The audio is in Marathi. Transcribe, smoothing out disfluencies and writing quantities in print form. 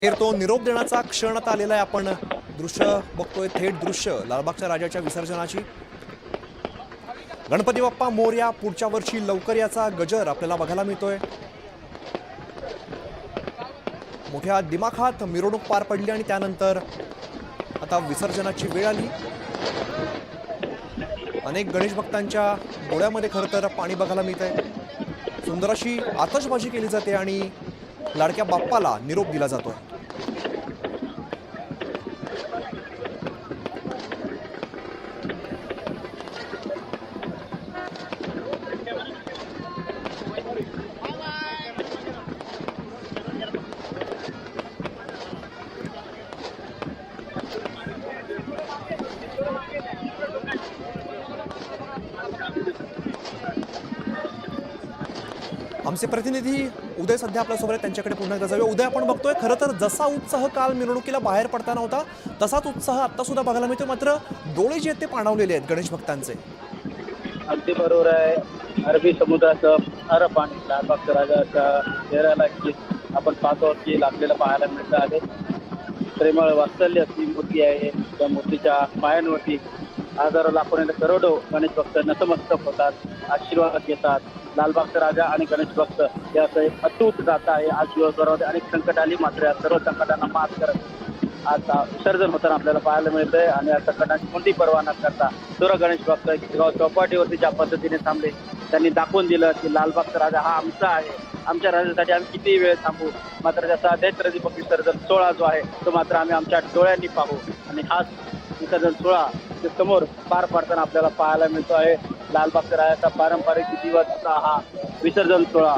अखेर तो निरोप देण्याचा क्षण आता आलेला आहे. आपण दृश्य बघतोय, थेट दृश्य लालबागच्या राजाच्या विसर्जनाची. गणपती बाप्पा मोरया, पुढच्या वर्षी लवकर याचा गजर आपल्याला बघायला मिळतोय. मोठ्या दिमाखात मिरवणूक पार पडली आणि त्यानंतर आता विसर्जनाची वेळ आली. अनेक गणेश भक्तांच्या डोळ्यामध्ये खरं तर पाणी बघायला मिळतंय. सुंदर अशी आतषबाजी केली जाते आणि लाडक्या बाप्पाला निरोप दिला जातोय. आमचे प्रतिनिधी उदय सध्या आपल्यासोबत आहेत, त्यांच्याकडे पुन्हा एकदा जाऊया. उदय, आपण बघतोय खरं तर जसा उत्साह काल मिरवणुकीला बाहेर पडताना होता तसाच उत्साह आता सुद्धा बघायला मिळतोय. मात्र डोळे जे आहेत ते पाणावलेले आहेत गणेश भक्तांचे. अगदी बरोबर आहे. अरबी समुद्राचं खारं पाणी लालबागच्या राजाच्या चेहऱ्याला की आपण पाहतो की लागलेलं पाहायला मिळतं आहे. प्रेमळ वात्सल्य ती मूर्ती आहे. त्या मूर्तीच्या पायांवरती हजारो लाखोने करोडो गणेश भक्त नतमस्तक होतात, आशीर्वाद घेतात. लालबागचा राजा आणि गणेश भक्त याचं एक अतूट नातं आहे. आज दिवसभरामध्ये अनेक संकट आली, मात्र या सर्व संकटांना मात करत आता विसर्जन होताना आपल्याला पाहायला मिळतंय. आणि या संकटांची कोणती पर्वा न करता सर्व गणेश भक्त चौपाटीवरती ज्या पद्धतीने थांबले, त्यांनी दाखवून दिलं की लालबागचा राजा हा आमचा आहे. आमच्या राजासाठी आम्ही किती वेळ थांबू, मात्र त्याचा दैत्र दीपक विसर्जन सोहळा जो आहे तो मात्र आम्ही आमच्या डोळ्यांनी पाहू. आणि हाच विसर्जन सोहळा समोर पार पाडताना आपल्याला पाहायला मिळतो आहे. लालबागच्या राजाचा पारंपरिक विधिवत हा विसर्जन सोहळा